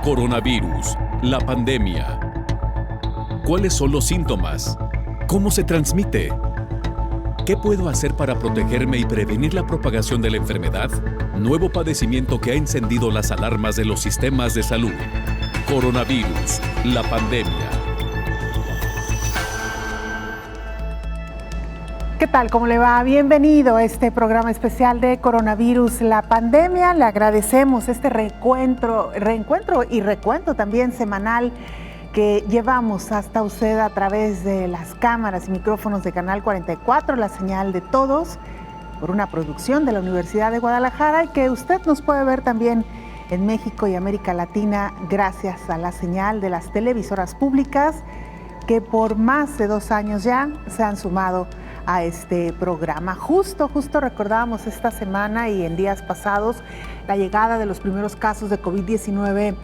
Coronavirus, la pandemia. ¿Cuáles son los síntomas? ¿Cómo se transmite? ¿Qué puedo hacer para protegerme y prevenir la propagación de la enfermedad? Nuevo padecimiento que ha encendido las alarmas de los sistemas de salud. Coronavirus, la pandemia. ¿Qué tal? ¿Cómo le va? Bienvenido a este programa especial de Coronavirus, la pandemia. Le agradecemos este reencuentro y recuento también semanal que llevamos hasta usted a través de las cámaras y micrófonos de Canal 44, la señal de todos, por una producción de la Universidad de Guadalajara, y que usted nos puede ver también en México y América Latina gracias a la señal de las televisoras públicas que por más de 2 años ya se han sumado a este programa. Justo recordábamos esta semana y en días pasados la llegada de los primeros casos de COVID-19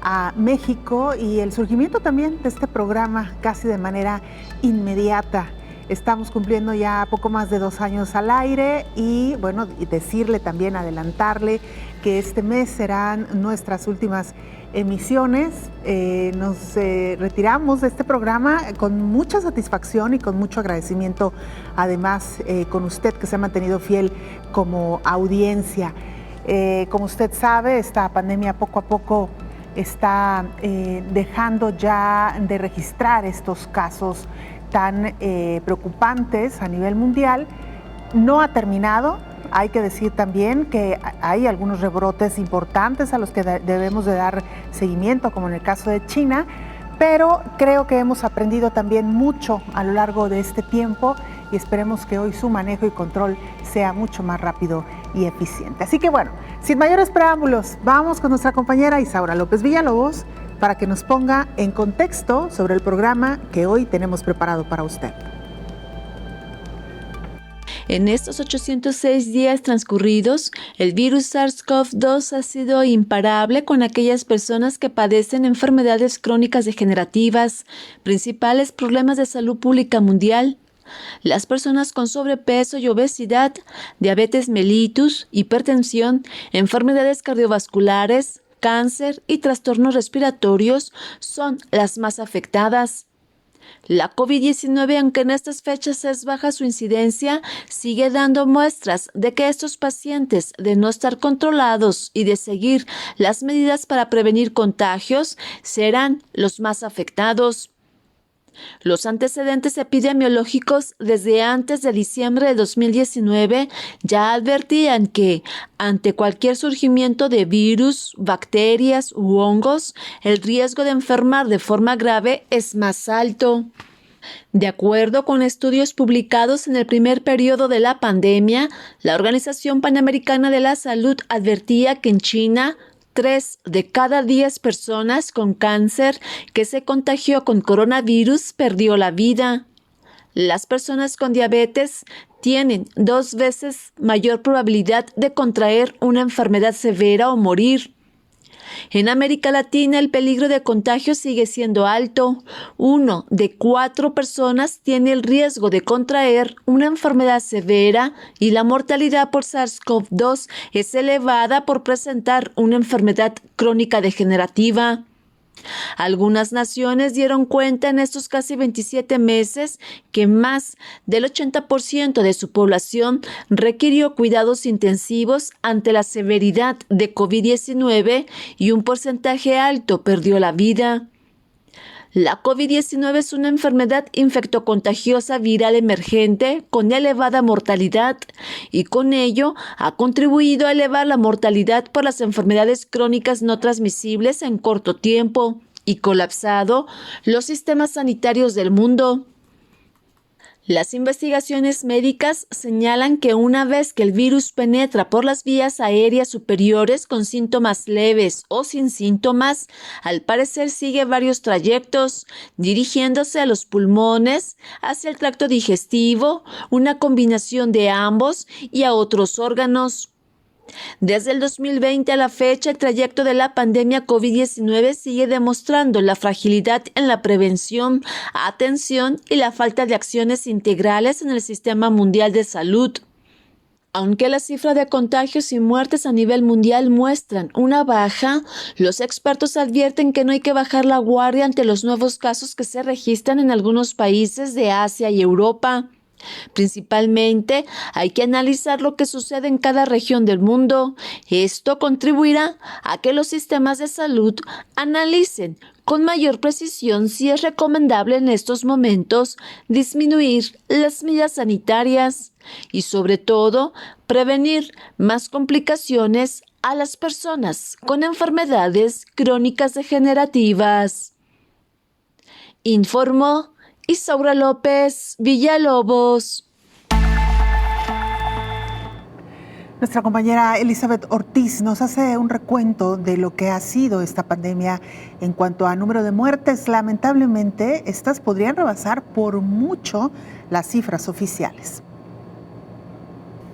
a México y el surgimiento también de este programa casi de manera inmediata. Estamos cumpliendo ya poco más de 2 años al aire y bueno, decirle también, adelantarle que este mes serán nuestras últimas emisiones. Nos retiramos de este programa con mucha satisfacción y con mucho agradecimiento, además con usted que se ha mantenido fiel como audiencia. Como usted sabe, esta pandemia poco a poco está dejando ya de registrar estos casos tan preocupantes a nivel mundial. No ha terminado. Hay que decir también que hay algunos rebrotes importantes a los que debemos de dar seguimiento, como en el caso de China, pero creo que hemos aprendido también mucho a lo largo de este tiempo y esperemos que hoy su manejo y control sea mucho más rápido y eficiente. Así que bueno, sin mayores preámbulos, vamos con nuestra compañera Isaura López Villalobos para que nos ponga en contexto sobre el programa que hoy tenemos preparado para usted. En estos 806 días transcurridos, el virus SARS-CoV-2 ha sido imparable con aquellas personas que padecen enfermedades crónicas degenerativas, principales problemas de salud pública mundial. Las personas con sobrepeso y obesidad, diabetes mellitus, hipertensión, enfermedades cardiovasculares, cáncer y trastornos respiratorios son las más afectadas. La COVID-19, aunque en estas fechas es baja su incidencia, sigue dando muestras de que estos pacientes, de no estar controlados y de seguir las medidas para prevenir contagios, serán los más afectados. Los antecedentes epidemiológicos desde antes de diciembre de 2019 ya advertían que, ante cualquier surgimiento de virus, bacterias u hongos, el riesgo de enfermar de forma grave es más alto. De acuerdo con estudios publicados en el primer periodo de la pandemia, la Organización Panamericana de la Salud advertía que en China, 3 de cada 10 personas con cáncer que se contagió con coronavirus perdió la vida. Las personas con diabetes tienen 2 veces mayor probabilidad de contraer una enfermedad severa o morir. En América Latina, el peligro de contagio sigue siendo alto. 1 de 4 personas tiene el riesgo de contraer una enfermedad severa y la mortalidad por SARS-CoV-2 es elevada por presentar una enfermedad crónica degenerativa. Algunas naciones dieron cuenta en estos casi 27 meses que más del 80% de su población requirió cuidados intensivos ante la severidad de COVID-19 y un porcentaje alto perdió la vida. La COVID-19 es una enfermedad infectocontagiosa viral emergente con elevada mortalidad y con ello ha contribuido a elevar la mortalidad por las enfermedades crónicas no transmisibles en corto tiempo y colapsado los sistemas sanitarios del mundo. Las investigaciones médicas señalan que una vez que el virus penetra por las vías aéreas superiores con síntomas leves o sin síntomas, al parecer sigue varios trayectos, dirigiéndose a los pulmones, hacia el tracto digestivo, una combinación de ambos y a otros órganos. Desde el 2020 a la fecha, el trayecto de la pandemia COVID-19 sigue demostrando la fragilidad en la prevención, atención y la falta de acciones integrales en el Sistema Mundial de Salud. Aunque la cifra de contagios y muertes a nivel mundial muestran una baja, los expertos advierten que no hay que bajar la guardia ante los nuevos casos que se registran en algunos países de Asia y Europa. Principalmente, hay que analizar lo que sucede en cada región del mundo. Esto contribuirá a que los sistemas de salud analicen con mayor precisión si es recomendable en estos momentos disminuir las medidas sanitarias y, sobre todo, prevenir más complicaciones a las personas con enfermedades crónicas degenerativas. Informó Isaura López Villalobos. Nuestra compañera Elizabeth Ortiz nos hace un recuento de lo que ha sido esta pandemia en cuanto a número de muertes. Lamentablemente, estas podrían rebasar por mucho las cifras oficiales.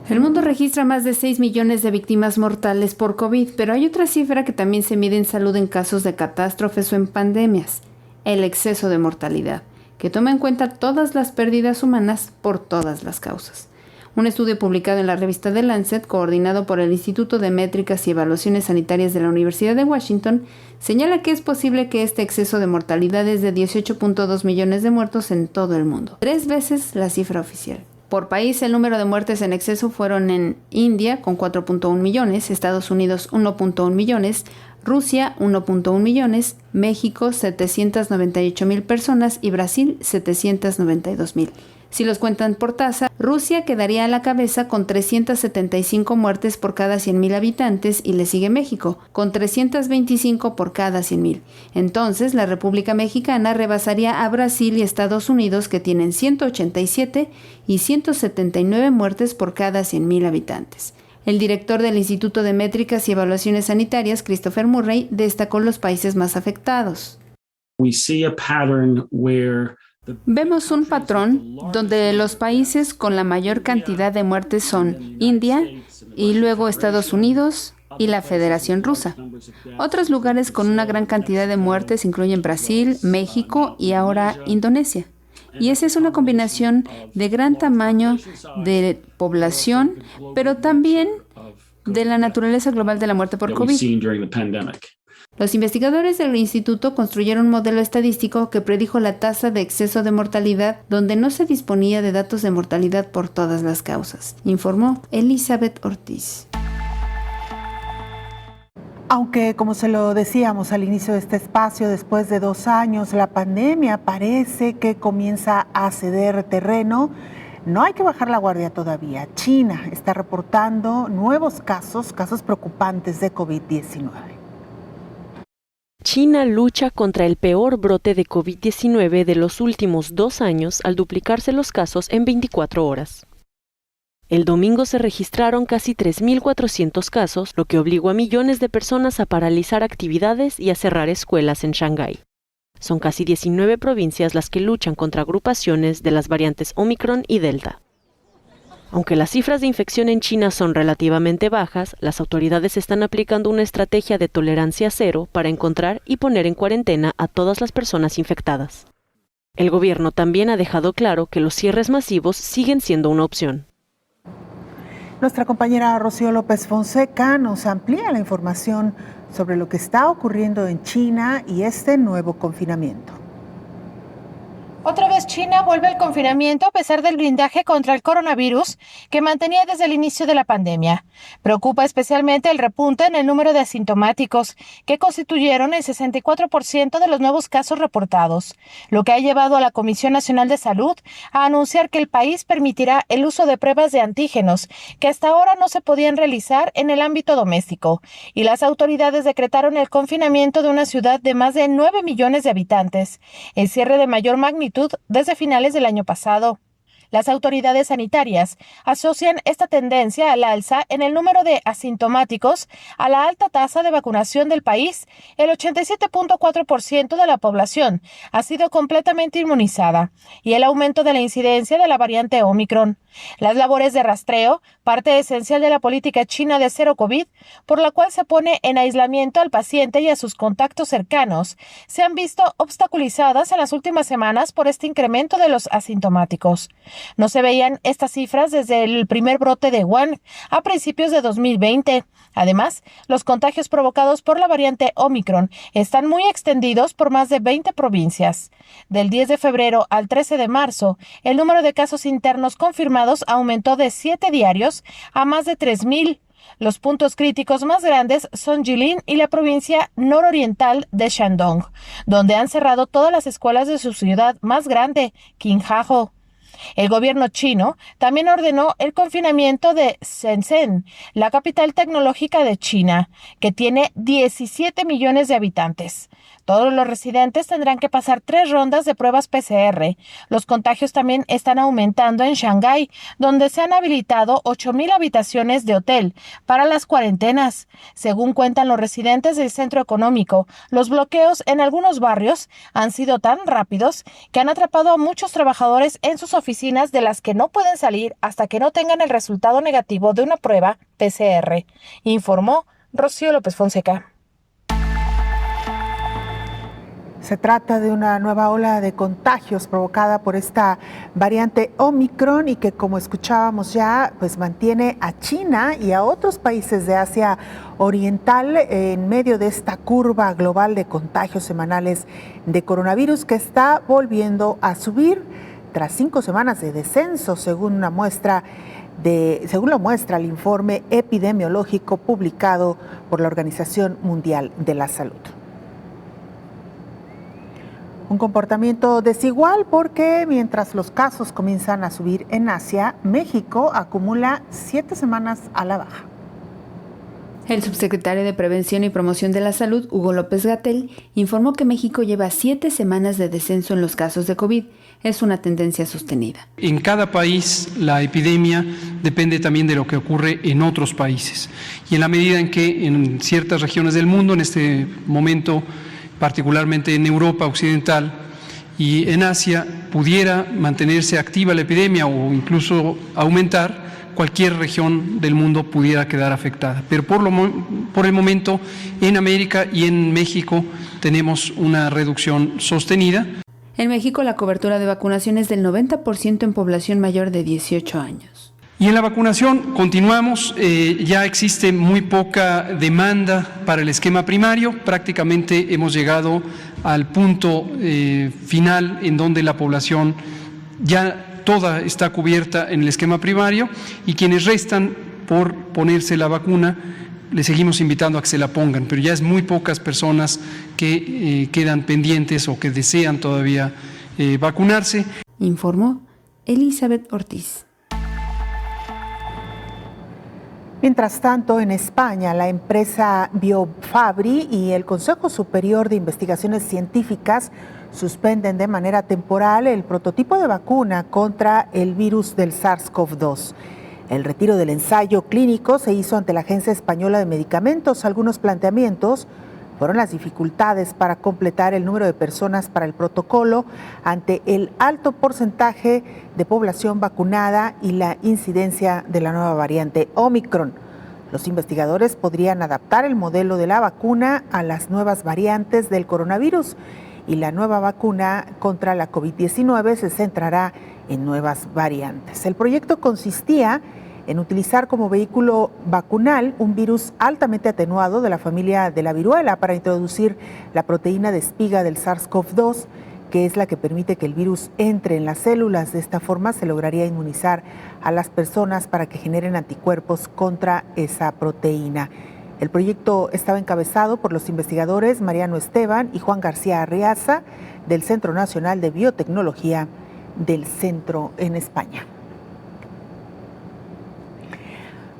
El mundo registra más de 6 millones de víctimas mortales por COVID, pero hay otra cifra que también se mide en salud en casos de catástrofes o en pandemias: el exceso de mortalidad, que toma en cuenta todas las pérdidas humanas por todas las causas. Un estudio publicado en la revista The Lancet, coordinado por el Instituto de Métricas y Evaluaciones Sanitarias de la Universidad de Washington, señala que es posible que este exceso de mortalidad es de 18.2 millones de muertos en todo el mundo, 3 veces la cifra oficial. Por país, el número de muertes en exceso fueron en India, con 4.1 millones, Estados Unidos, 1.1 millones, Rusia, 1.1 millones, México, 798,000 personas y Brasil, 792,000. Si los cuentan por tasa, Rusia quedaría a la cabeza con 375 muertes por cada 100,000 habitantes y le sigue México, con 325 por cada 100,000. Entonces, la República Mexicana rebasaría a Brasil y Estados Unidos, que tienen 187 y 179 muertes por cada 100,000 habitantes. El director del Instituto de Métricas y Evaluaciones Sanitarias, Christopher Murray, destacó los países más afectados. Vemos un patrón donde los países con la mayor cantidad de muertes son India y luego Estados Unidos y la Federación Rusa. Otros lugares con una gran cantidad de muertes incluyen Brasil, México y ahora Indonesia. Y esa es una combinación de gran tamaño de población, pero también de la naturaleza global de la muerte por COVID. Los investigadores del instituto construyeron un modelo estadístico que predijo la tasa de exceso de mortalidad donde no se disponía de datos de mortalidad por todas las causas, informó Elizabeth Ortiz. Aunque, como se lo decíamos al inicio de este espacio, después de 2 años, la pandemia parece que comienza a ceder terreno. No hay que bajar la guardia todavía. China está reportando nuevos casos preocupantes de COVID-19. China lucha contra el peor brote de COVID-19 de los últimos 2 años al duplicarse los casos en 24 horas. El domingo se registraron casi 3.400 casos, lo que obligó a millones de personas a paralizar actividades y a cerrar escuelas en Shanghái. Son casi 19 provincias las que luchan contra agrupaciones de las variantes Omicron y Delta. Aunque las cifras de infección en China son relativamente bajas, las autoridades están aplicando una estrategia de tolerancia cero para encontrar y poner en cuarentena a todas las personas infectadas. El gobierno también ha dejado claro que los cierres masivos siguen siendo una opción. Nuestra compañera Rocío López Fonseca nos amplía la información sobre lo que está ocurriendo en China y este nuevo confinamiento. Otra vez China vuelve al confinamiento a pesar del blindaje contra el coronavirus que mantenía desde el inicio de la pandemia. Preocupa especialmente el repunte en el número de asintomáticos, que constituyeron el 64% de los nuevos casos reportados, lo que ha llevado a la Comisión Nacional de Salud a anunciar que el país permitirá el uso de pruebas de antígenos que hasta ahora no se podían realizar en el ámbito doméstico, y las autoridades decretaron el confinamiento de una ciudad de más de 9 millones de habitantes, el cierre de mayor magnitud desde finales del año pasado. Las autoridades sanitarias asocian esta tendencia al alza en el número de asintomáticos a la alta tasa de vacunación del país. El 87.4% de la población ha sido completamente inmunizada y el aumento de la incidencia de la variante Omicron. Las labores de rastreo, parte esencial de la política china de cero COVID, por la cual se pone en aislamiento al paciente y a sus contactos cercanos, se han visto obstaculizadas en las últimas semanas por este incremento de los asintomáticos. No se veían estas cifras desde el primer brote de Wuhan a principios de 2020. Además, los contagios provocados por la variante Omicron están muy extendidos por más de 20 provincias. Del 10 de febrero al 13 de marzo, el número de casos internos confirmados aumentó de 7 diarios a más de 3,000. Los puntos críticos más grandes son Jilin y la provincia nororiental de Shandong, donde han cerrado todas las escuelas de su ciudad más grande, Qinghai. El gobierno chino también ordenó el confinamiento de Shenzhen, la capital tecnológica de China, que tiene 17 millones de habitantes. Todos los residentes tendrán que pasar 3 rondas de pruebas PCR. Los contagios también están aumentando en Shanghái, donde se han habilitado 8,000 habitaciones de hotel para las cuarentenas. Según cuentan los residentes del centro económico, los bloqueos en algunos barrios han sido tan rápidos que han atrapado a muchos trabajadores en sus oficinas, de las que no pueden salir hasta que no tengan el resultado negativo de una prueba PCR, informó Rocío López Fonseca. Se trata de una nueva ola de contagios provocada por esta variante Omicron y que, como escuchábamos ya, pues mantiene a China y a otros países de Asia Oriental en medio de esta curva global de contagios semanales de coronavirus, que está volviendo a subir tras 5 semanas de descenso, según lo muestra el informe epidemiológico publicado por la Organización Mundial de la Salud. Un comportamiento desigual porque mientras los casos comienzan a subir en Asia, México acumula 7 semanas a la baja. El subsecretario de Prevención y Promoción de la Salud, Hugo López-Gatell, informó que México lleva 7 semanas de descenso en los casos de COVID. Es una tendencia sostenida. En cada país la epidemia depende también de lo que ocurre en otros países. Y en la medida en que en ciertas regiones del mundo, en este momento particularmente en Europa Occidental y en Asia, pudiera mantenerse activa la epidemia o incluso aumentar, cualquier región del mundo pudiera quedar afectada. Pero por el momento, en América y en México tenemos una reducción sostenida. En México la cobertura de vacunación es del 90% en población mayor de 18 años. Y en la vacunación continuamos, ya existe muy poca demanda para el esquema primario, prácticamente hemos llegado al punto final en donde la población ya toda está cubierta en el esquema primario y quienes restan por ponerse la vacuna, les seguimos invitando a que se la pongan, pero ya es muy pocas personas que quedan pendientes o que desean todavía vacunarse. Informó Elizabeth Ortiz. Mientras tanto, en España, la empresa Biofabri y el Consejo Superior de Investigaciones Científicas suspenden de manera temporal el prototipo de vacuna contra el virus del SARS-CoV-2. El retiro del ensayo clínico se hizo ante la Agencia Española de Medicamentos. Algunos planteamientos fueron las dificultades para completar el número de personas para el protocolo ante el alto porcentaje de población vacunada y la incidencia de la nueva variante Omicron. Los investigadores podrían adaptar el modelo de la vacuna a las nuevas variantes del coronavirus y la nueva vacuna contra la COVID-19 se centrará en nuevas variantes. El proyecto consistía en utilizar como vehículo vacunal un virus altamente atenuado de la familia de la viruela para introducir la proteína de espiga del SARS-CoV-2, que es la que permite que el virus entre en las células. De esta forma se lograría inmunizar a las personas para que generen anticuerpos contra esa proteína. El proyecto estaba encabezado por los investigadores Mariano Esteban y Juan García Arriaza del Centro Nacional de Biotecnología del Centro en España.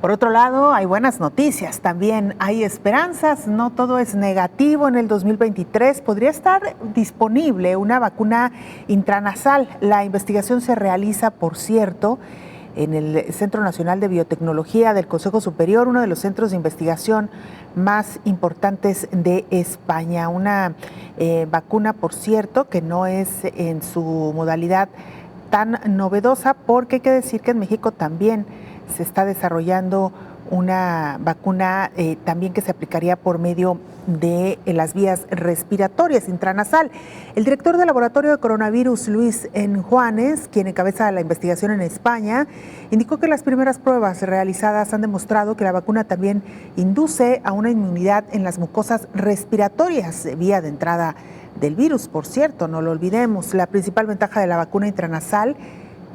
Por otro lado, hay buenas noticias, también hay esperanzas, no todo es negativo. En el 2023 podría estar disponible una vacuna intranasal. La investigación se realiza, por cierto, en el Centro Nacional de Biotecnología del Consejo Superior, uno de los centros de investigación más importantes de España. Una vacuna, por cierto, que no es en su modalidad tan novedosa, porque hay que decir que en México también se está desarrollando una vacuna también que se aplicaría por medio de las vías respiratorias intranasal. El director del laboratorio de coronavirus, Luis Juanes, quien encabeza la investigación en España, indicó que las primeras pruebas realizadas han demostrado que la vacuna también induce a una inmunidad en las mucosas respiratorias, vía de entrada del virus. Por cierto, no lo olvidemos, la principal ventaja de la vacuna intranasal,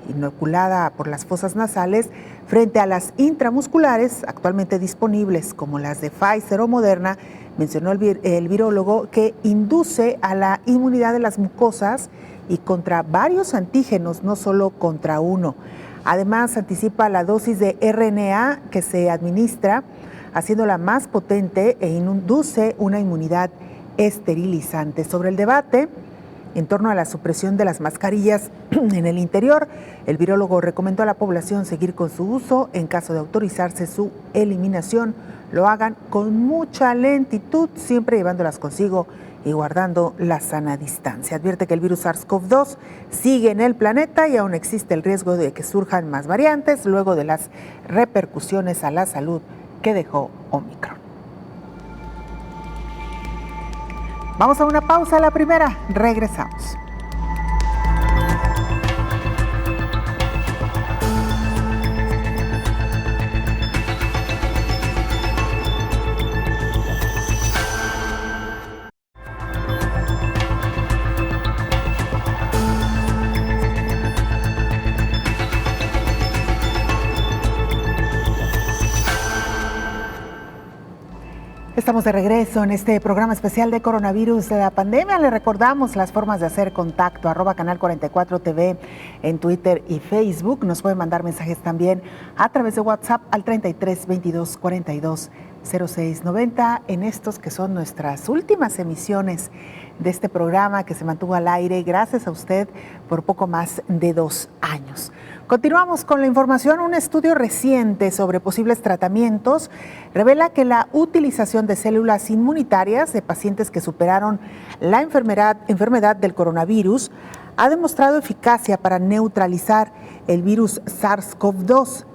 inoculada por las fosas nasales, frente a las intramusculares actualmente disponibles, como las de Pfizer o Moderna, mencionó el virólogo, que induce a la inmunidad de las mucosas y contra varios antígenos, no solo contra uno. Además, anticipa la dosis de RNA que se administra, haciéndola más potente e induce una inmunidad esterilizante. Sobre el debate en torno a la supresión de las mascarillas en el interior, el virólogo recomendó a la población seguir con su uso. En caso de autorizarse su eliminación, lo hagan con mucha lentitud, siempre llevándolas consigo y guardando la sana distancia. Advierte que el virus SARS-CoV-2 sigue en el planeta y aún existe el riesgo de que surjan más variantes luego de las repercusiones a la salud que dejó Omicron. Vamos a una pausa, la primera, regresamos. Estamos de regreso en este programa especial de coronavirus de la pandemia. Le recordamos las formas de hacer contacto, @Canal 44 TV en Twitter y Facebook. Nos pueden mandar mensajes también a través de WhatsApp al 33 22 42 06 90 en estos que son nuestras últimas emisiones de este programa que se mantuvo al aire gracias a usted por poco más de 2 años. Continuamos con la información. Un estudio reciente sobre posibles tratamientos revela que la utilización de células inmunitarias de pacientes que superaron la enfermedad del coronavirus ha demostrado eficacia para neutralizar el virus SARS-CoV-2.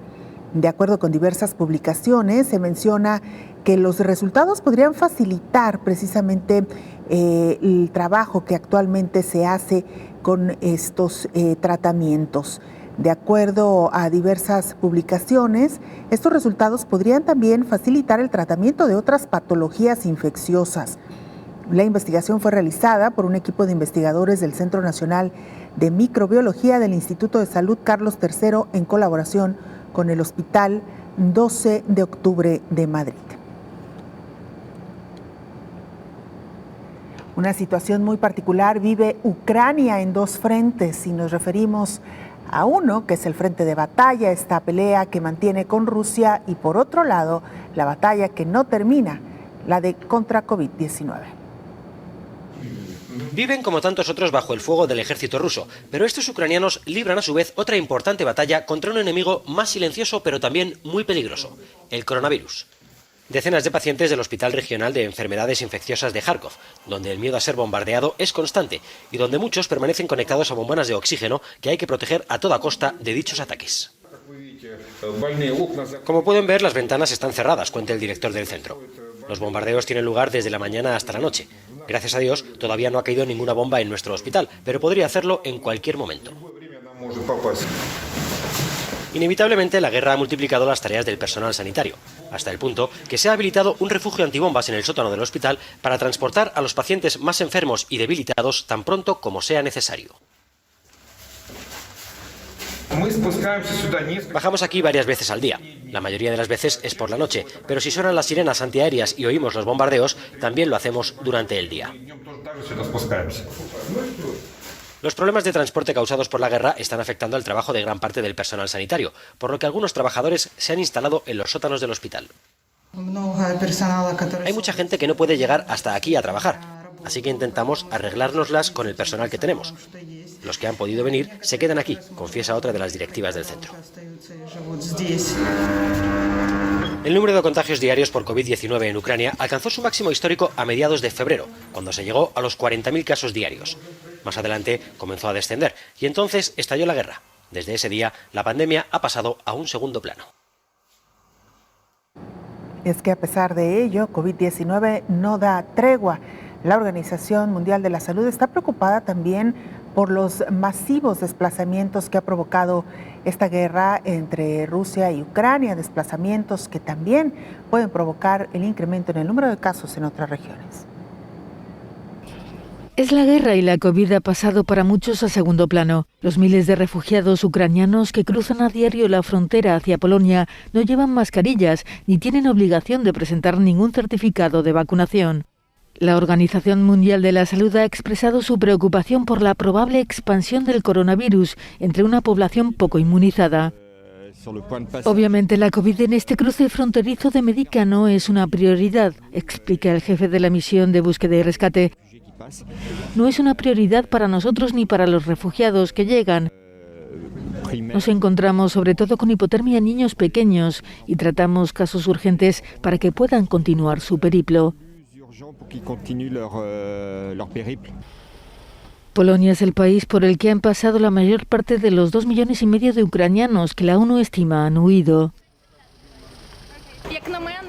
De acuerdo con diversas publicaciones, se menciona que los resultados podrían facilitar precisamente el trabajo que actualmente se hace con estos tratamientos. De acuerdo a diversas publicaciones, estos resultados podrían también facilitar el tratamiento de otras patologías infecciosas. La investigación fue realizada por un equipo de investigadores del Centro Nacional de Microbiología del Instituto de Salud Carlos III en colaboración con el Hospital 12 de Octubre de Madrid. Una situación muy particular vive Ucrania en 2 frentes y nos referimos a uno que es el frente de batalla, esta pelea que mantiene con Rusia, y por otro lado la batalla que no termina, la de contra COVID-19. Viven como tantos otros bajo el fuego del ejército ruso, pero estos ucranianos libran a su vez otra importante batalla contra un enemigo más silencioso pero también muy peligroso, el coronavirus. Decenas de pacientes del Hospital Regional de Enfermedades Infecciosas de Kharkov, donde el miedo a ser bombardeado es constante y donde muchos permanecen conectados a bombonas de oxígeno que hay que proteger a toda costa de dichos ataques. Como pueden ver, las ventanas están cerradas, cuenta el director del centro. Los bombardeos tienen lugar desde la mañana hasta la noche. Gracias a Dios, todavía no ha caído ninguna bomba en nuestro hospital, pero podría hacerlo en cualquier momento. Inevitablemente, la guerra ha multiplicado las tareas del personal sanitario, hasta el punto que se ha habilitado un refugio antibombas en el sótano del hospital para transportar a los pacientes más enfermos y debilitados tan pronto como sea necesario. Bajamos aquí varias veces al día. La mayoría de las veces es por la noche, pero si suenan las sirenas antiaéreas y oímos los bombardeos, también lo hacemos durante el día. Los problemas de transporte causados por la guerra están afectando al trabajo de gran parte del personal sanitario, por lo que algunos trabajadores se han instalado en los sótanos del hospital. Hay mucha gente que no puede llegar hasta aquí a trabajar, así que intentamos arreglárnoslas con el personal que tenemos. Los que han podido venir se quedan aquí, confiesa otra de las directivas del centro. El número de contagios diarios por COVID-19 en Ucrania alcanzó su máximo histórico a mediados de febrero, cuando se llegó a los 40.000 casos diarios. Más adelante comenzó a descender y entonces estalló la guerra. Desde ese día, la pandemia ha pasado a un segundo plano. Es que a pesar de ello, COVID-19 no da tregua. La Organización Mundial de la Salud está preocupada también por los masivos desplazamientos que ha provocado esta guerra entre Rusia y Ucrania, desplazamientos que también pueden provocar el incremento en el número de casos en otras regiones. Es la guerra y la COVID ha pasado para muchos a segundo plano. Los miles de refugiados ucranianos que cruzan a diario la frontera hacia Polonia no llevan mascarillas ni tienen obligación de presentar ningún certificado de vacunación. La Organización Mundial de la Salud ha expresado su preocupación por la probable expansión del coronavirus entre una población poco inmunizada. Obviamente la COVID en este cruce fronterizo de Medica no es una prioridad, explica el jefe de la misión de búsqueda y rescate. No es una prioridad para nosotros ni para los refugiados que llegan. Nos encontramos sobre todo con hipotermia en niños pequeños y tratamos casos urgentes para que puedan continuar su periplo. Polonia es el país por el que han pasado la mayor parte de los 2,5 millones de ucranianos que la ONU estima han huido.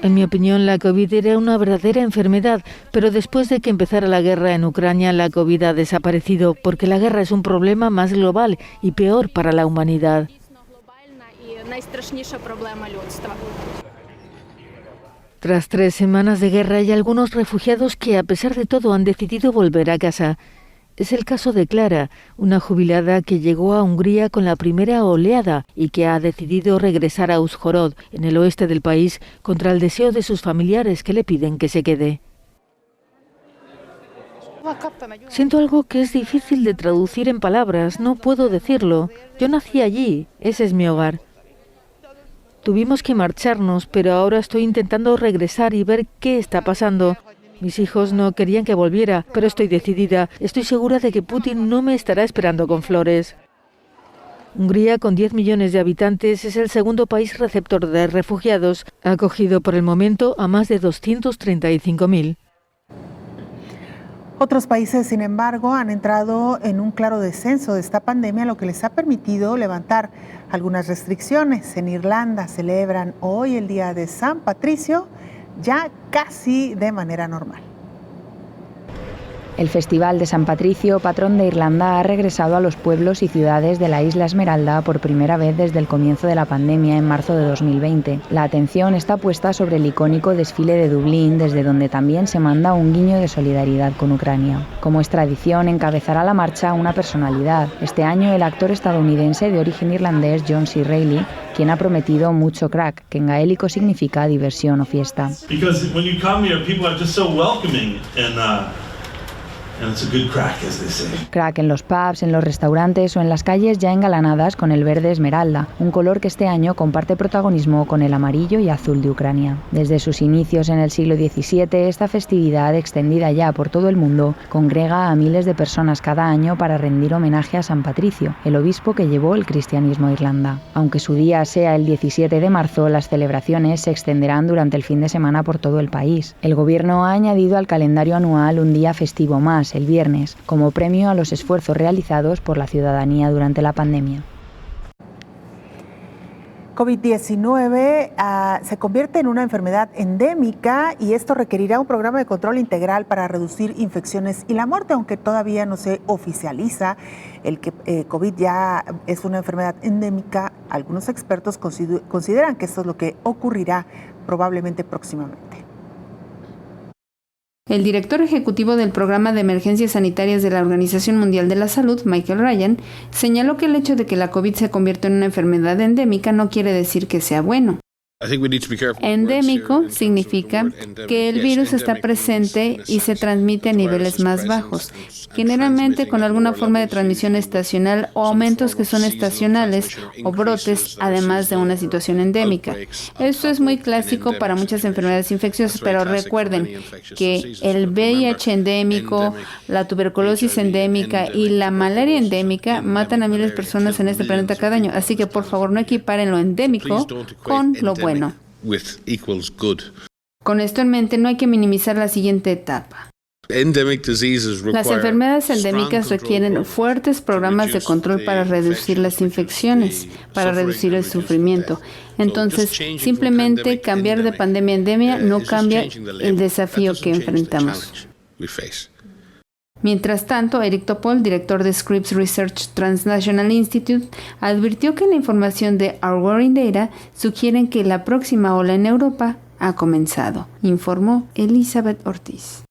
En mi opinión, la COVID era una verdadera enfermedad, pero después de que empezara la guerra en Ucrania, la COVID ha desaparecido porque la guerra es un problema más global y peor para la humanidad. Tras 3 semanas de guerra hay algunos refugiados que a pesar de todo han decidido volver a casa. Es el caso de Clara, una jubilada que llegó a Hungría con la primera oleada y que ha decidido regresar a Uzhhorod, en el oeste del país, contra el deseo de sus familiares que le piden que se quede. Siento algo que es difícil de traducir en palabras, no puedo decirlo. Yo nací allí, ese es mi hogar. Tuvimos que marcharnos, pero ahora estoy intentando regresar y ver qué está pasando. Mis hijos no querían que volviera, pero estoy decidida. Estoy segura de que Putin no me estará esperando con flores. Hungría, con 10 millones de habitantes, es el segundo país receptor de refugiados. Ha acogido por el momento a más de 235.000. Otros países, sin embargo, han entrado en un claro descenso de esta pandemia, lo que les ha permitido levantar algunas restricciones. En Irlanda celebran hoy el Día de San Patricio, ya casi de manera normal. El Festival de San Patricio, patrón de Irlanda, ha regresado a los pueblos y ciudades de la isla Esmeralda por primera vez desde el comienzo de la pandemia en marzo de 2020. La atención está puesta sobre el icónico desfile de Dublín, desde donde también se manda un guiño de solidaridad con Ucrania. Como es tradición, encabezará la marcha una personalidad. Este año el actor estadounidense de origen irlandés John C. Reilly, quien ha prometido mucho crack, que en gaélico significa diversión o fiesta. Crack en los pubs, en los restaurantes o en las calles ya engalanadas con el verde esmeralda, un color que este año comparte protagonismo con el amarillo y azul de Ucrania. Desde sus inicios en el siglo XVII, esta festividad, extendida ya por todo el mundo, congrega a miles de personas cada año para rendir homenaje a San Patricio, el obispo que llevó el cristianismo a Irlanda. Aunque su día sea el 17 de marzo, las celebraciones se extenderán durante el fin de semana por todo el país. El gobierno ha añadido al calendario anual un día festivo más, el viernes, como premio a los esfuerzos realizados por la ciudadanía durante la pandemia. COVID-19 se convierte en una enfermedad endémica y esto requerirá un programa de control integral para reducir infecciones y la muerte, aunque todavía no se oficializa el que COVID ya es una enfermedad endémica. Algunos expertos consideran que esto es lo que ocurrirá probablemente próximamente. El director ejecutivo del Programa de Emergencias Sanitarias de la Organización Mundial de la Salud, Michael Ryan, señaló que el hecho de que la COVID se convierta en una enfermedad endémica no quiere decir que sea bueno. Endémico significa que el virus está presente y se transmite a niveles más bajos, generalmente con alguna forma de transmisión estacional o aumentos que son estacionales o brotes, además de una situación endémica. Esto es muy clásico para muchas enfermedades infecciosas, pero recuerden que el VIH endémico, la tuberculosis endémica y la malaria endémica matan a miles de personas en este planeta cada año, así que por favor no equiparen lo endémico con lo bueno. Con esto en mente, no hay que minimizar la siguiente etapa. Las enfermedades endémicas requieren fuertes programas de control para reducir las infecciones, para reducir el sufrimiento. Entonces, simplemente cambiar de pandemia a endemia no cambia el desafío que enfrentamos. Mientras tanto, Eric Topol, director de Scripps Research Transnational Institute, advirtió que la información de Our Worrying Data sugieren que la próxima ola en Europa ha comenzado, informó Elizabeth Ortiz.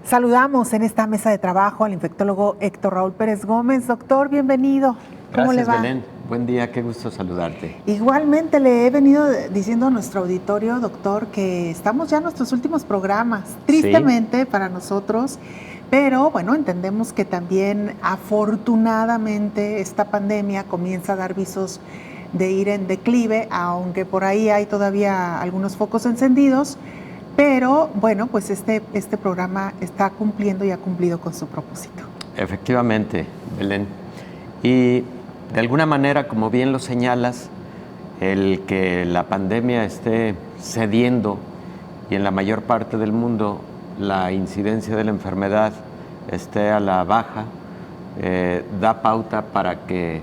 Saludamos en esta mesa de trabajo al infectólogo Héctor Raúl Pérez Gómez. Doctor, bienvenido. ¿Cómo le va? Gracias, Belén. Buen día, qué gusto saludarte. Igualmente le he venido diciendo a nuestro auditorio, doctor, que estamos ya en nuestros últimos programas, tristemente para nosotros, pero bueno, entendemos que también afortunadamente esta pandemia comienza a dar visos de ir en declive, aunque por ahí hay todavía algunos focos encendidos. Pero bueno, pues este programa está cumpliendo y ha cumplido con su propósito. Efectivamente, Belén. Y de alguna manera, como bien lo señalas, el que la pandemia esté cediendo y en la mayor parte del mundo la incidencia de la enfermedad esté a la baja, da pauta para que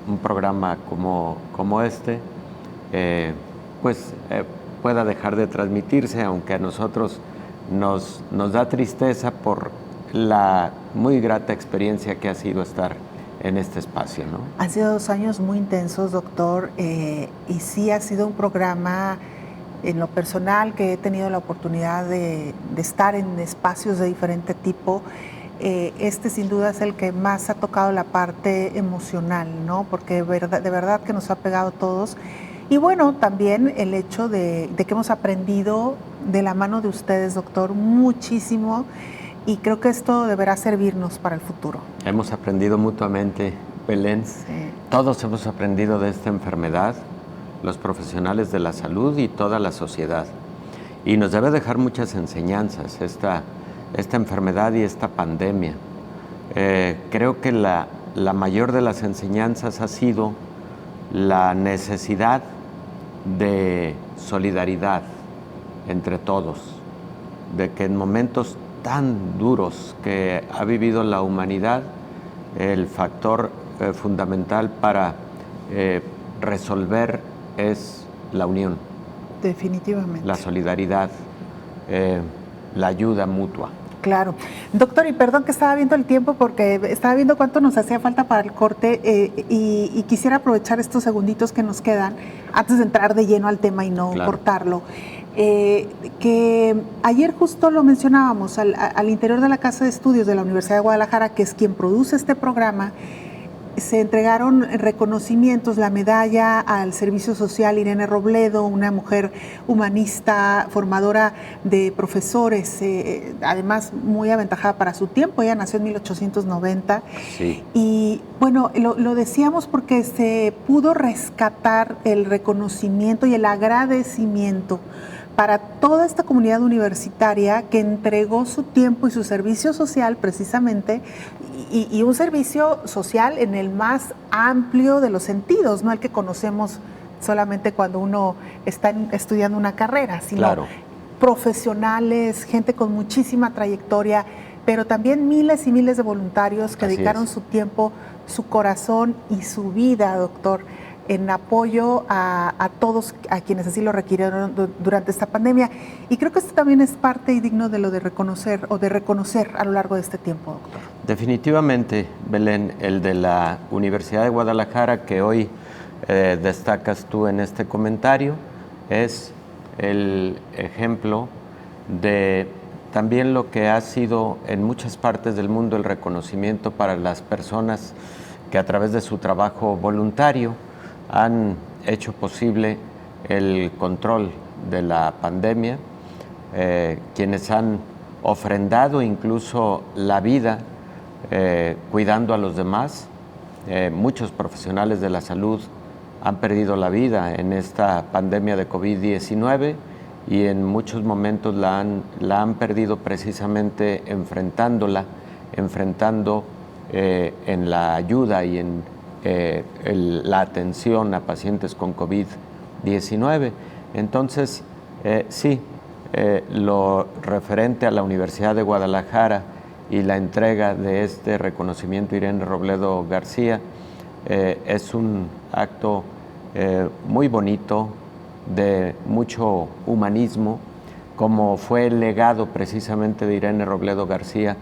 un programa como este, pueda dejar de transmitirse, aunque a nosotros nos da tristeza por la muy grata experiencia que ha sido estar en este espacio, ¿no? Han sido 2 años muy intensos, doctor, y sí ha sido un programa, en lo personal, que he tenido la oportunidad de estar en espacios de diferente tipo. Este sin duda es el que más ha tocado la parte emocional, ¿no? Porque de verdad que nos ha pegado a todos. Y bueno, también el hecho de que hemos aprendido de la mano de ustedes, doctor, muchísimo, y creo que esto deberá servirnos para el futuro. Hemos aprendido mutuamente, Belén. Sí. Todos hemos aprendido de esta enfermedad, los profesionales de la salud y toda la sociedad. Y nos debe dejar muchas enseñanzas esta enfermedad y esta pandemia. Creo que la mayor de las enseñanzas ha sido la necesidad de solidaridad entre todos, de que en momentos tan duros que ha vivido la humanidad, el factor fundamental para resolver es la unión. Definitivamente. La solidaridad, la ayuda mutua. Claro. Doctor, y perdón que estaba viendo el tiempo porque estaba viendo cuánto nos hacía falta para el corte y quisiera aprovechar estos segunditos que nos quedan antes de entrar de lleno al tema y no cortarlo. Que ayer justo lo mencionábamos, al interior de la Casa de Estudios de la Universidad de Guadalajara, que es quien produce este programa, se entregaron reconocimientos, la medalla al servicio social Irene Robledo, una mujer humanista, formadora de profesores, además muy aventajada para su tiempo. Ella nació en 1890. Sí. Y bueno, lo decíamos porque se pudo rescatar el reconocimiento y el agradecimiento para toda esta comunidad universitaria que entregó su tiempo y su servicio social precisamente, y un servicio social en el más amplio de los sentidos, no el que conocemos solamente cuando uno está estudiando una carrera, sino profesionales, gente con muchísima trayectoria, pero también miles y miles de voluntarios que dedicaron su tiempo, su corazón y su vida, doctor, en apoyo a todos a quienes así lo requirieron durante esta pandemia. Y creo que esto también es parte y digno de lo de reconocer a lo largo de este tiempo, doctor. Definitivamente, Belén, el de la Universidad de Guadalajara que hoy destacas tú en este comentario es el ejemplo de también lo que ha sido en muchas partes del mundo el reconocimiento para las personas que a través de su trabajo voluntario han hecho posible el control de la pandemia, quienes han ofrendado incluso la vida cuidando a los demás. Muchos profesionales de la salud han perdido la vida en esta pandemia de COVID-19 y en muchos momentos la han perdido precisamente enfrentando en la ayuda y en la atención a pacientes con COVID-19. Entonces, sí, lo referente a la Universidad de Guadalajara y la entrega de este reconocimiento a Irene Robledo García es un acto muy bonito, de mucho humanismo, como fue el legado precisamente de Irene Robledo García,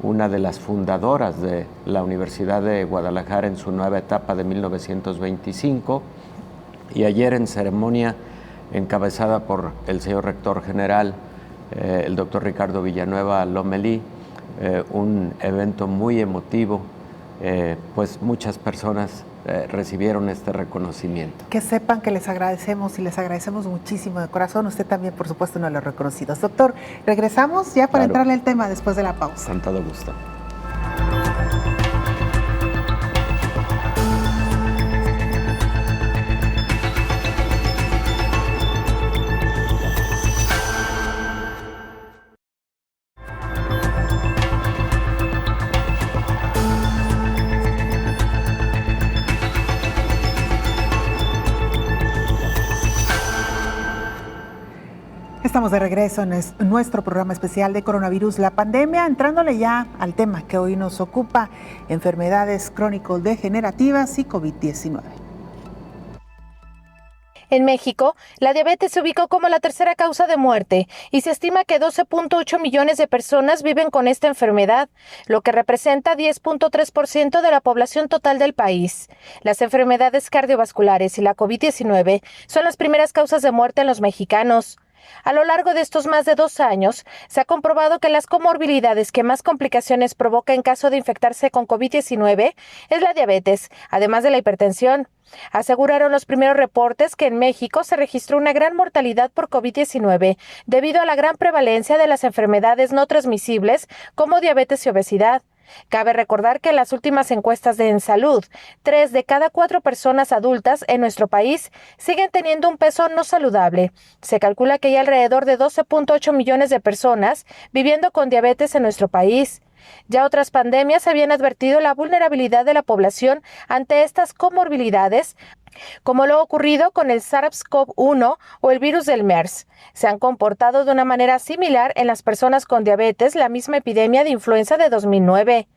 una de las fundadoras de la Universidad de Guadalajara en su nueva etapa de 1925, y ayer en ceremonia encabezada por el señor rector general, el doctor Ricardo Villanueva Lomelí, un evento muy emotivo, pues muchas personas recibieron este reconocimiento. Que sepan que les agradecemos y les agradecemos muchísimo de corazón. Usted también, por supuesto, no lo ha reconocido. Doctor, regresamos ya para entrarle al tema después de la pausa. Con todo gusto. Estamos de regreso en nuestro programa especial de coronavirus, la pandemia, entrándole ya al tema que hoy nos ocupa, enfermedades crónico-degenerativas y COVID-19. En México, la diabetes se ubicó como la tercera causa de muerte y se estima que 12.8 millones de personas viven con esta enfermedad, lo que representa 10.3% de la población total del país. Las enfermedades cardiovasculares y la COVID-19 son las primeras causas de muerte en los mexicanos. A lo largo de estos más de 2 años, se ha comprobado que las comorbilidades que más complicaciones provoca en caso de infectarse con COVID-19 es la diabetes, además de la hipertensión. Aseguraron los primeros reportes que en México se registró una gran mortalidad por COVID-19 debido a la gran prevalencia de las enfermedades no transmisibles como diabetes y obesidad. Cabe recordar que en las últimas encuestas de En Salud, 3 de cada 4 personas adultas en nuestro país siguen teniendo un peso no saludable. Se calcula que hay alrededor de 12.8 millones de personas viviendo con diabetes en nuestro país. Ya otras pandemias habían advertido la vulnerabilidad de la población ante estas comorbilidades, como lo ha ocurrido con el SARS-CoV-1 o el virus del MERS. Se han comportado de una manera similar en las personas con diabetes la misma epidemia de influenza de 2009.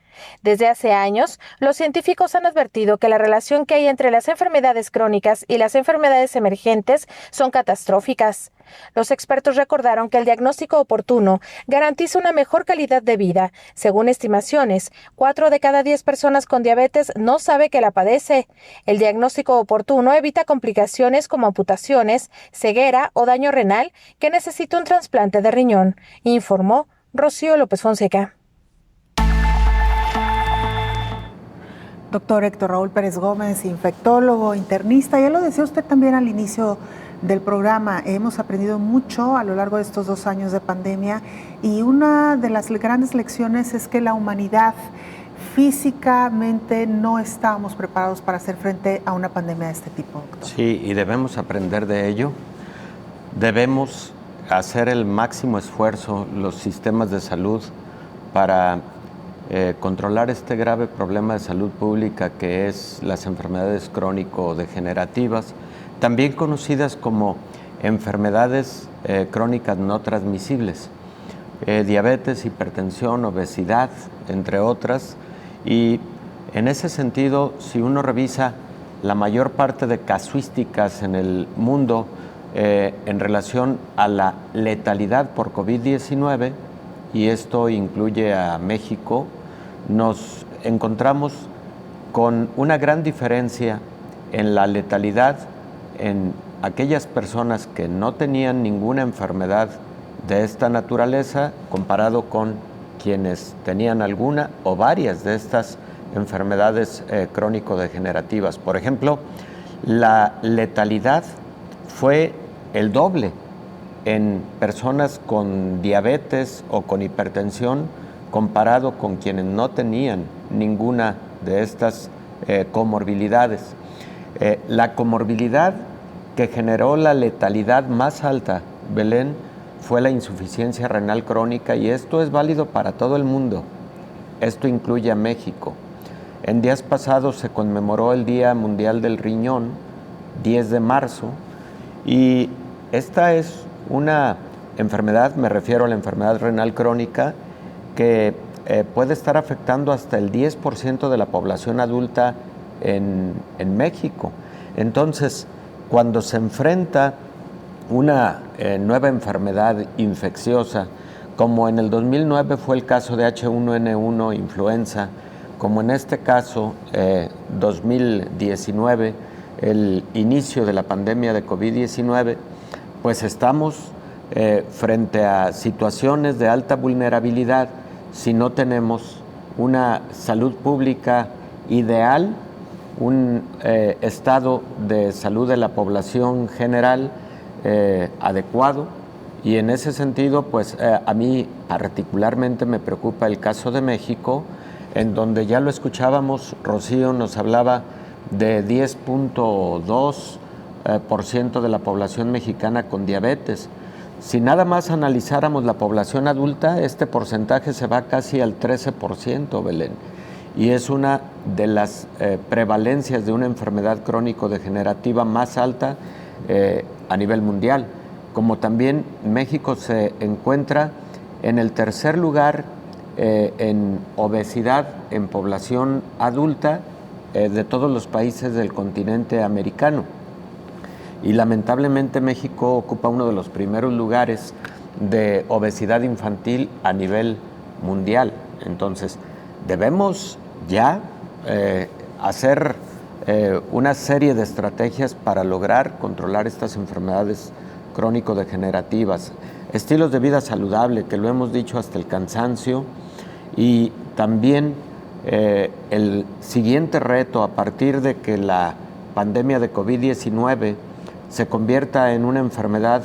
Desde hace años, los científicos han advertido que la relación que hay entre las enfermedades crónicas y las enfermedades emergentes son catastróficas. Los expertos recordaron que el diagnóstico oportuno garantiza una mejor calidad de vida. Según estimaciones, 4 de cada 10 personas con diabetes no sabe que la padece. El diagnóstico oportuno evita complicaciones como amputaciones, ceguera o daño renal que necesita un trasplante de riñón, informó Rocío López Fonseca. Doctor Héctor Raúl Pérez Gómez, infectólogo, internista, ya lo decía usted también al inicio del programa, hemos aprendido mucho a lo largo de estos 2 años de pandemia y una de las grandes lecciones es que la humanidad físicamente no estábamos preparados para hacer frente a una pandemia de este tipo, doctor. Sí, y debemos aprender de ello. Debemos hacer el máximo esfuerzo los sistemas de salud para controlar este grave problema de salud pública que es las enfermedades crónico-degenerativas, también conocidas como enfermedades crónicas no transmisibles, diabetes, hipertensión, obesidad, entre otras. Y en ese sentido, si uno revisa la mayor parte de casuísticas en el mundo en relación a la letalidad por COVID-19, y esto incluye a México, nos encontramos con una gran diferencia en la letalidad en aquellas personas que no tenían ninguna enfermedad de esta naturaleza comparado con quienes tenían alguna o varias de estas enfermedades crónico-degenerativas. Por ejemplo, la letalidad fue el doble en personas con diabetes o con hipertensión comparado con quienes no tenían ninguna de estas comorbilidades. La comorbilidad que generó la letalidad más alta, Belén, fue la insuficiencia renal crónica, y esto es válido para todo el mundo. Esto incluye a México. En días pasados se conmemoró el Día Mundial del Riñón, 10 de marzo, y esta es una enfermedad, me refiero a la enfermedad renal crónica, que puede estar afectando hasta el 10% de la población adulta en México. Entonces, cuando se enfrenta una nueva enfermedad infecciosa, como en el 2009 fue el caso de H1N1 influenza, como en este caso 2019, el inicio de la pandemia de COVID-19, pues estamos frente a situaciones de alta vulnerabilidad si no tenemos una salud pública ideal, un estado de salud de la población general adecuado, y en ese sentido, pues a mí particularmente me preocupa el caso de México, en donde ya lo escuchábamos, Rocío nos hablaba de 10.2% de la población mexicana con diabetes. Si nada más analizáramos la población adulta, este porcentaje se va casi al 13%, Belén. Y es una de las prevalencias de una enfermedad crónico-degenerativa más alta a nivel mundial. Como también México se encuentra en el tercer lugar en obesidad en población adulta de todos los países del continente americano. Y lamentablemente México ocupa uno de los primeros lugares de obesidad infantil a nivel mundial. Entonces, debemos ya hacer una serie de estrategias para lograr controlar estas enfermedades crónico-degenerativas, estilos de vida saludable, que lo hemos dicho hasta el cansancio, y también el siguiente reto, a partir de que la pandemia de COVID-19 se convierta en una enfermedad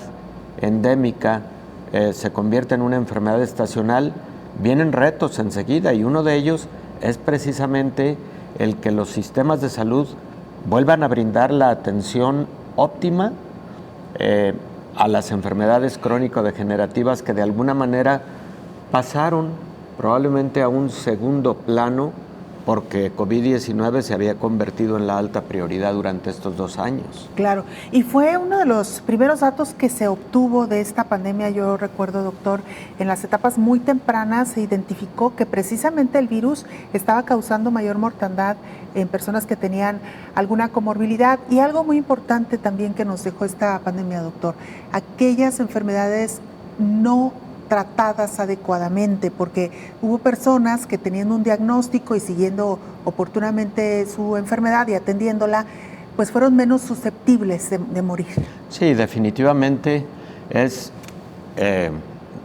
endémica, se convierta en una enfermedad estacional, vienen retos enseguida, y uno de ellos es precisamente el que los sistemas de salud vuelvan a brindar la atención óptima a las enfermedades crónico-degenerativas que de alguna manera pasaron probablemente a un segundo plano porque COVID-19 se había convertido en la alta prioridad durante estos 2 años. Claro, y fue uno de los primeros datos que se obtuvo de esta pandemia. Yo recuerdo, doctor, en las etapas muy tempranas se identificó que precisamente el virus estaba causando mayor mortandad en personas que tenían alguna comorbilidad. Y algo muy importante también que nos dejó esta pandemia, doctor, aquellas enfermedades no tratadas adecuadamente, porque hubo personas que teniendo un diagnóstico y siguiendo oportunamente su enfermedad y atendiéndola, pues fueron menos susceptibles de morir. Sí, definitivamente es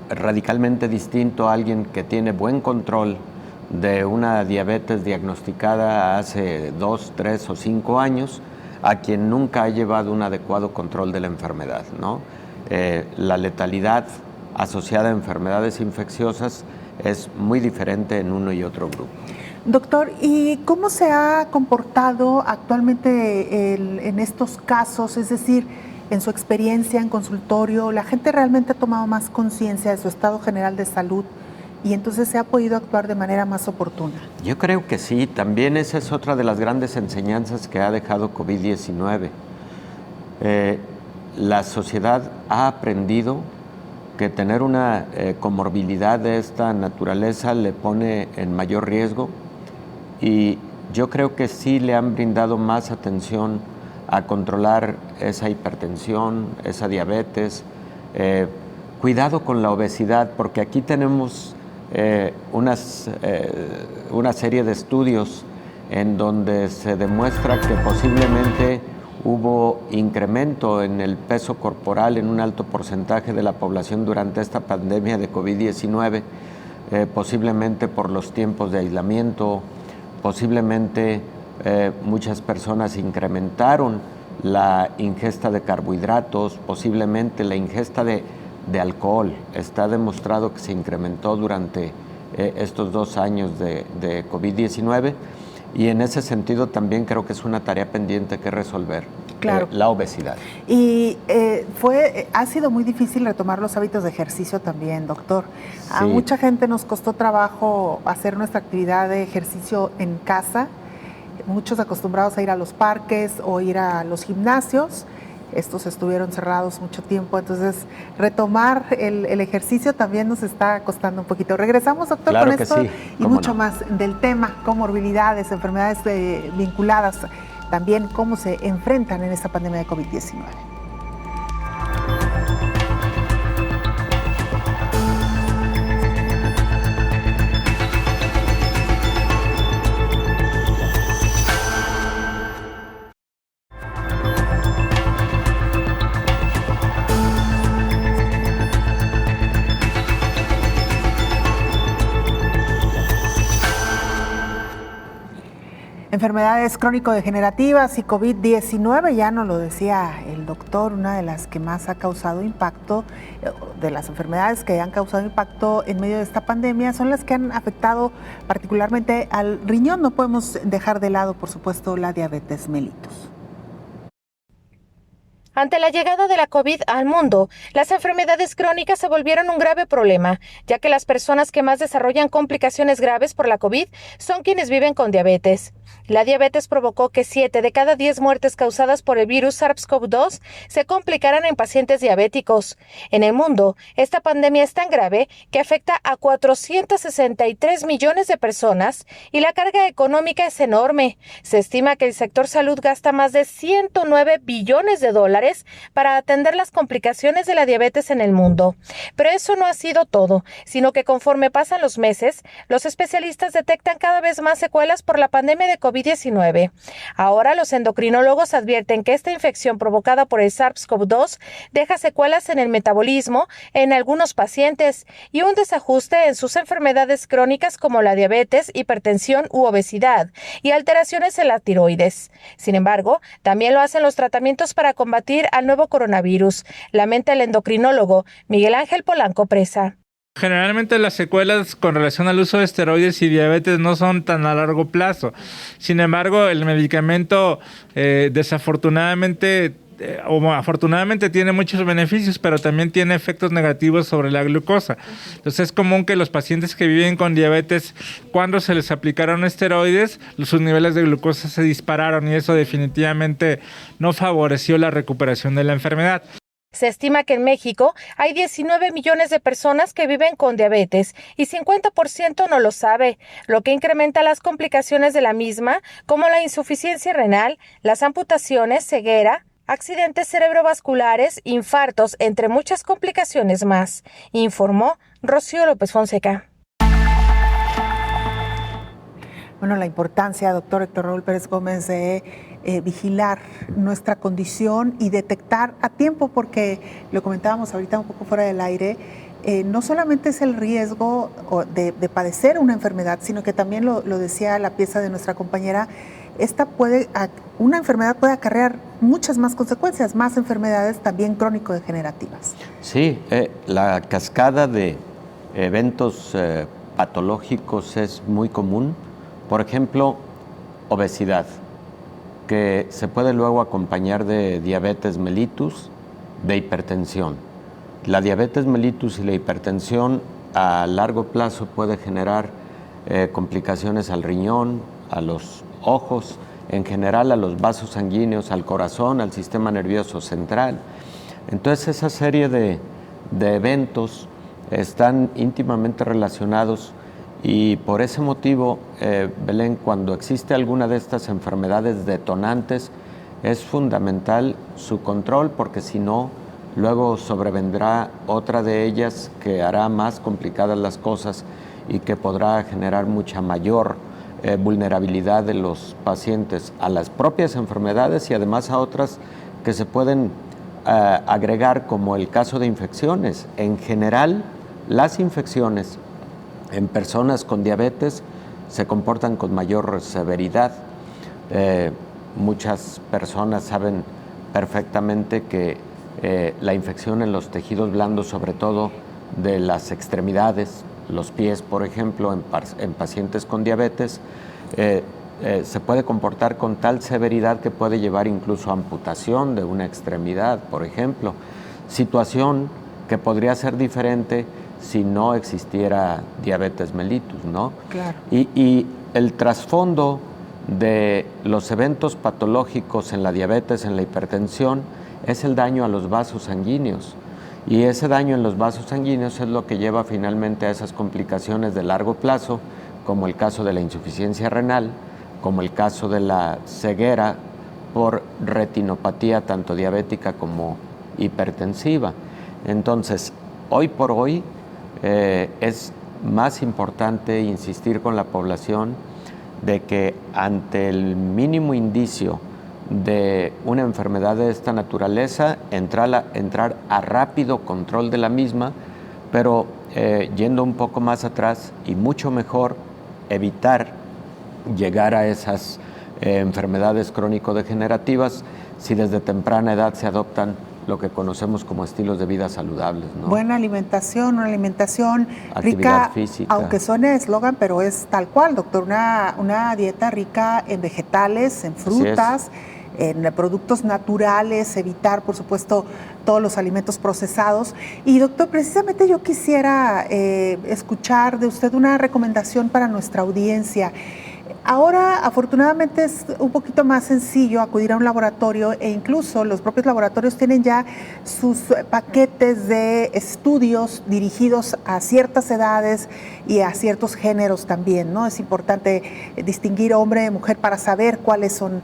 radicalmente distinto a alguien que tiene buen control de una diabetes diagnosticada hace 2, 3 o 5 años, a quien nunca ha llevado un adecuado control de la enfermedad, ¿no? La letalidad asociada a enfermedades infecciosas es muy diferente en uno y otro grupo. Doctor, ¿y cómo se ha comportado actualmente en estos casos? Es decir, en su experiencia en consultorio, ¿la gente realmente ha tomado más conciencia de su estado general de salud y entonces se ha podido actuar de manera más oportuna? Yo creo que sí, también esa es otra de las grandes enseñanzas que ha dejado COVID-19. La sociedad ha aprendido que tener una comorbilidad de esta naturaleza le pone en mayor riesgo, y yo creo que sí le han brindado más atención a controlar esa hipertensión, esa diabetes, cuidado con la obesidad, porque aquí tenemos una serie de estudios en donde se demuestra que posiblemente hubo incremento en el peso corporal en un alto porcentaje de la población durante esta pandemia de COVID-19, posiblemente por los tiempos de aislamiento, posiblemente muchas personas incrementaron la ingesta de carbohidratos, posiblemente la ingesta de alcohol. Está demostrado que se incrementó durante estos 2 años de COVID-19. Y en ese sentido también creo que es una tarea pendiente que resolver, claro, la obesidad. Y ha sido muy difícil retomar los hábitos de ejercicio también, doctor. Sí. A mucha gente nos costó trabajo hacer nuestra actividad de ejercicio en casa, muchos acostumbrados a ir a los parques o ir a los gimnasios, estos estuvieron cerrados mucho tiempo, entonces retomar el ejercicio también nos está costando un poquito. Regresamos, doctor, Claro con esto sí. y mucho más del tema, comorbilidades, enfermedades vinculadas, también cómo se enfrentan en esta pandemia de COVID-19. Enfermedades crónico-degenerativas y COVID-19, ya nos lo decía el doctor, una de las que más ha causado impacto, de las enfermedades que han causado impacto en medio de esta pandemia, son las que han afectado particularmente al riñón. No podemos dejar de lado, por supuesto, la diabetes mellitus. Ante la llegada de la COVID al mundo, las enfermedades crónicas se volvieron un grave problema, ya que las personas que más desarrollan complicaciones graves por la COVID son quienes viven con diabetes. La diabetes provocó que 7 de cada 10 muertes causadas por el virus SARS-CoV-2 se complicaran en pacientes diabéticos. En el mundo, esta pandemia es tan grave que afecta a 463 millones de personas y la carga económica es enorme. Se estima que el sector salud gasta más de 109 billones de dólares para atender las complicaciones de la diabetes en el mundo. Pero eso no ha sido todo, sino que conforme pasan los meses, los especialistas detectan cada vez más secuelas por la pandemia de COVID-19. Ahora los endocrinólogos advierten que esta infección provocada por el SARS-CoV-2 deja secuelas en el metabolismo en algunos pacientes y un desajuste en sus enfermedades crónicas como la diabetes, hipertensión u obesidad y alteraciones en la tiroides. Sin embargo, también lo hacen los tratamientos para combatir al nuevo coronavirus, lamenta el endocrinólogo Miguel Ángel Polanco Presa. Generalmente las secuelas con relación al uso de esteroides y diabetes no son tan a largo plazo. Sin embargo, el medicamento desafortunadamente o afortunadamente tiene muchos beneficios, pero también tiene efectos negativos sobre la glucosa. Entonces es común que los pacientes que viven con diabetes, cuando se les aplicaron esteroides, sus niveles de glucosa se dispararon y eso definitivamente no favoreció la recuperación de la enfermedad. Se estima que en México hay 19 millones de personas que viven con diabetes y 50% no lo sabe, lo que incrementa las complicaciones de la misma, como la insuficiencia renal, las amputaciones, ceguera, accidentes cerebrovasculares, infartos, entre muchas complicaciones más, informó Rocío López Fonseca. Bueno, la importancia, doctor Héctor Raúl Pérez Gómez, de vigilar nuestra condición y detectar a tiempo, porque lo comentábamos ahorita un poco fuera del aire, no solamente es el riesgo de padecer una enfermedad, sino que también lo decía la pieza de nuestra compañera, una enfermedad puede acarrear muchas más consecuencias, más enfermedades también crónico-degenerativas. Sí, la cascada de eventos patológicos es muy común. Por ejemplo, obesidad, que se puede luego acompañar de diabetes mellitus, de hipertensión. La diabetes mellitus y la hipertensión a largo plazo puede generar complicaciones al riñón, a los ojos, en general a los vasos sanguíneos, al corazón, al sistema nervioso central. Entonces esa serie de eventos están íntimamente relacionados y por ese motivo, Belén, cuando existe alguna de estas enfermedades detonantes, es fundamental su control, porque si no, luego sobrevendrá otra de ellas que hará más complicadas las cosas y que podrá generar mucha mayor vulnerabilidad de los pacientes a las propias enfermedades y además a otras que se pueden agregar, como el caso de infecciones. En general, las infecciones en personas con diabetes se comportan con mayor severidad. Muchas personas saben perfectamente que la infección en los tejidos blandos, sobre todo de las extremidades, los pies, por ejemplo, en pacientes con diabetes, se puede comportar con tal severidad que puede llevar incluso a amputación de una extremidad, por ejemplo. Situación que podría ser diferente si no existiera diabetes mellitus, ¿no? Claro. Y el trasfondo de los eventos patológicos en la diabetes, en la hipertensión, es el daño a los vasos sanguíneos. Y ese daño en los vasos sanguíneos es lo que lleva finalmente a esas complicaciones de largo plazo, como el caso de la insuficiencia renal, como el caso de la ceguera por retinopatía tanto diabética como hipertensiva. Entonces, hoy por hoy es más importante insistir con la población de que ante el mínimo indicio de una enfermedad de esta naturaleza, entrar a rápido control de la misma, pero yendo un poco más atrás y mucho mejor evitar llegar a esas enfermedades crónico-degenerativas si desde temprana edad se adoptan lo que conocemos como estilos de vida saludables, ¿no? Buena alimentación, una alimentación actividad rica, física. aunque suene eslogan, pero es tal cual, doctor, una dieta rica en vegetales, en frutas, en productos naturales, evitar, por supuesto, todos los alimentos procesados. Y doctor, precisamente yo quisiera escuchar de usted una recomendación para nuestra audiencia. Ahora, afortunadamente, es un poquito más sencillo acudir a un laboratorio e incluso los propios laboratorios tienen ya sus paquetes de estudios dirigidos a ciertas edades y a ciertos géneros también, ¿no? Es importante distinguir hombre de mujer para saber cuáles son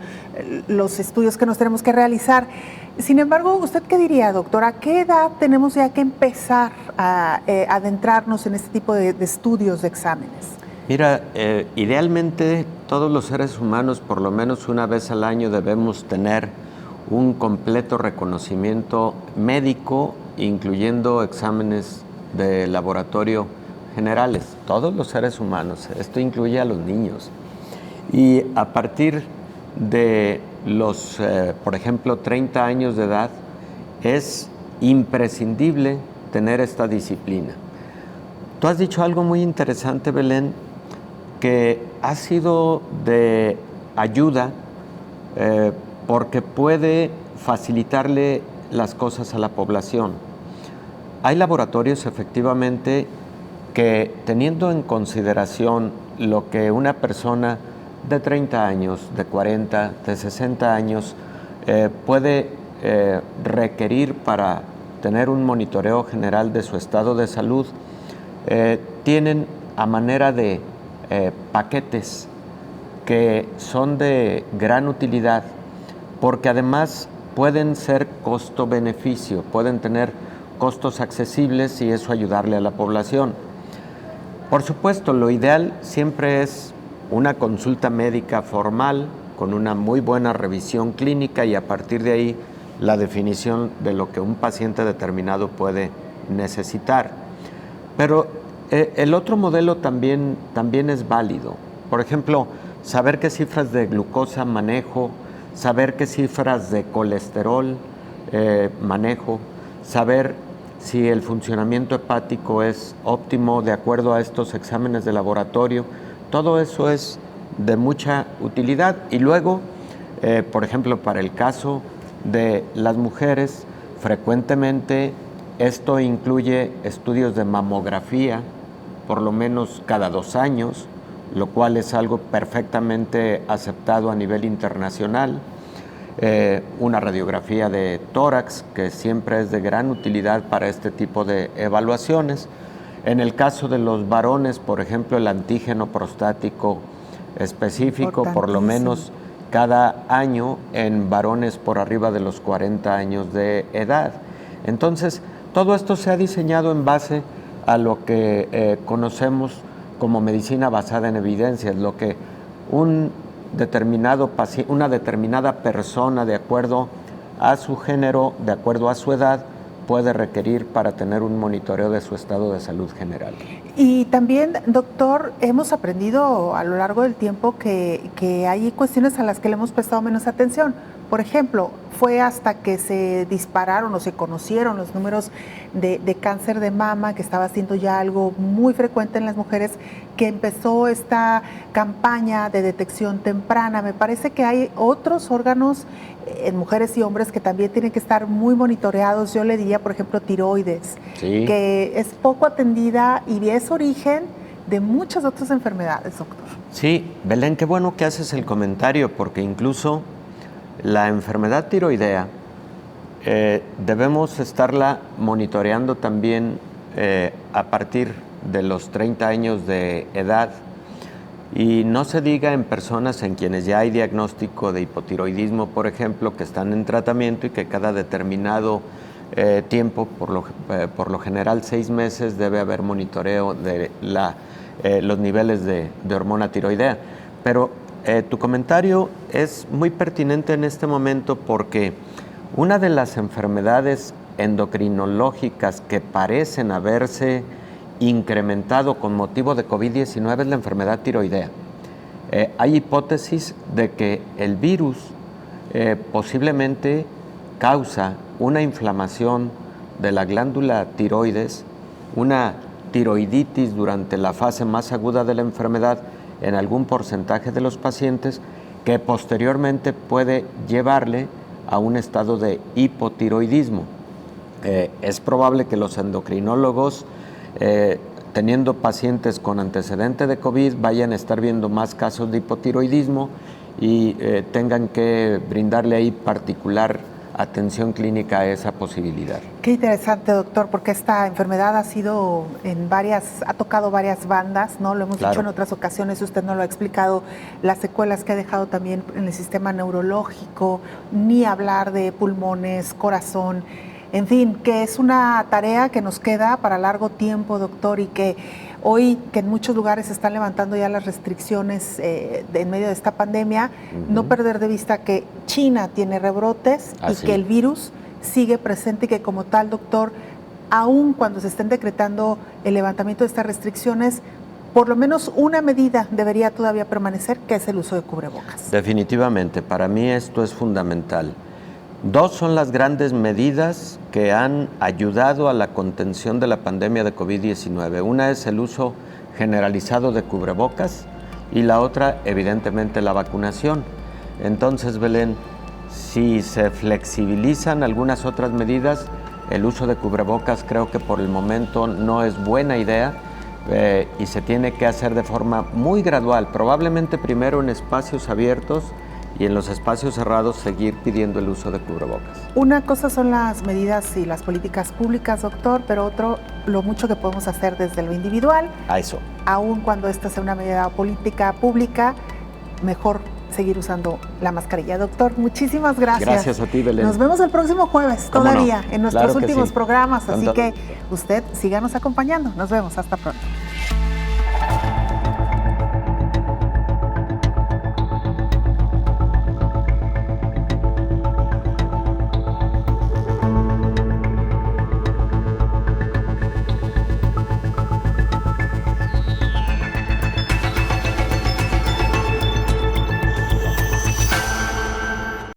los estudios que nos tenemos que realizar. Sin embargo, ¿usted qué diría, doctor? ¿A qué edad tenemos ya que empezar a adentrarnos en este tipo de estudios, de exámenes? Mira, idealmente todos los seres humanos por lo menos una vez al año debemos tener un completo reconocimiento médico, incluyendo exámenes de laboratorio generales. Todos los seres humanos, esto incluye a los niños. Y a partir de los, por ejemplo, 30 años de edad, es imprescindible tener esta disciplina. Tú has dicho algo muy interesante, Belén, que ha sido de ayuda porque puede facilitarle las cosas a la población. Hay laboratorios efectivamente que, teniendo en consideración lo que una persona de 30 años, de 40, de 60 años puede requerir para tener un monitoreo general de su estado de salud, tienen a manera de paquetes que son de gran utilidad porque además pueden ser costo-beneficio, pueden tener costos accesibles y eso ayudarle a la población. Por supuesto, lo ideal siempre es una consulta médica formal con una muy buena revisión clínica y a partir de ahí la definición de lo que un paciente determinado puede necesitar. Pero el otro modelo también es válido. Por ejemplo, saber qué cifras de glucosa manejo, saber qué cifras de colesterol manejo, saber si el funcionamiento hepático es óptimo de acuerdo a estos exámenes de laboratorio. Todo eso es de mucha utilidad. Y luego, por ejemplo, para el caso de las mujeres, frecuentemente esto incluye estudios de mamografía, por lo menos cada 2 años, lo cual es algo perfectamente aceptado a nivel internacional. Una radiografía de tórax, que siempre es de gran utilidad para este tipo de evaluaciones. En el caso de los varones, por ejemplo, el antígeno prostático específico, por lo menos cada año en varones por arriba de los 40 años de edad. Entonces, todo esto se ha diseñado en base a lo que conocemos como medicina basada en evidencias, lo que una determinada persona, de acuerdo a su género, de acuerdo a su edad, puede requerir para tener un monitoreo de su estado de salud general. Y también, doctor, hemos aprendido a lo largo del tiempo que hay cuestiones a las que le hemos prestado menos atención. Por ejemplo, fue hasta que se dispararon o se conocieron los números de cáncer de mama, que estaba siendo ya algo muy frecuente en las mujeres, que empezó esta campaña de detección temprana. Me parece que hay otros órganos en mujeres y hombres que también tienen que estar muy monitoreados. Yo le diría, por ejemplo, tiroides, que es poco atendida y es origen de muchas otras enfermedades, doctor. Sí, Belén, qué bueno que haces el comentario, porque incluso la enfermedad tiroidea debemos estarla monitoreando también a partir de los 30 años de edad, y no se diga en personas en quienes ya hay diagnóstico de hipotiroidismo, por ejemplo, que están en tratamiento y que cada determinado tiempo, por lo general 6 meses, debe haber monitoreo de los niveles de hormona tiroidea. Pero tu comentario es muy pertinente en este momento, porque una de las enfermedades endocrinológicas que parecen haberse incrementado con motivo de COVID-19 es la enfermedad tiroidea. Hay hipótesis de que el virus posiblemente causa una inflamación de la glándula tiroides, una tiroiditis durante la fase más aguda de la enfermedad en algún porcentaje de los pacientes, que posteriormente puede llevarle a un estado de hipotiroidismo. Es probable que los endocrinólogos, teniendo pacientes con antecedente de COVID, vayan a estar viendo más casos de hipotiroidismo y tengan que brindarle ahí particular atención clínica a esa posibilidad. Qué interesante, doctor, porque esta enfermedad ha tocado varias bandas, ¿no? Lo hemos dicho en otras ocasiones, usted nos lo ha explicado, las secuelas que ha dejado también en el sistema neurológico, ni hablar de pulmones, corazón, en fin, que es una tarea que nos queda para largo tiempo, doctor, y que hoy, que en muchos lugares se están levantando ya las restricciones en medio de esta pandemia, no perder de vista que China tiene rebrotes y que el virus sigue presente, y que como tal, doctor, aun cuando se estén decretando el levantamiento de estas restricciones, por lo menos una medida debería todavía permanecer, que es el uso de cubrebocas. Definitivamente, para mí esto es fundamental. 2 son las grandes medidas que han ayudado a la contención de la pandemia de COVID-19. Una es el uso generalizado de cubrebocas y la otra, evidentemente, la vacunación. Entonces, Belén, si se flexibilizan algunas otras medidas, el uso de cubrebocas creo que por el momento no es buena idea y se tiene que hacer de forma muy gradual, probablemente primero en espacios abiertos y en los espacios cerrados seguir pidiendo el uso de cubrebocas. Una cosa son las medidas y las políticas públicas, doctor, pero otro, lo mucho que podemos hacer desde lo individual. A eso. Aun cuando esta sea una medida política pública, mejor seguir usando la mascarilla. Doctor, muchísimas gracias. Gracias a ti, Belén. Nos vemos el próximo jueves todavía en nuestros últimos programas, así que usted síganos acompañando. Nos vemos, hasta pronto.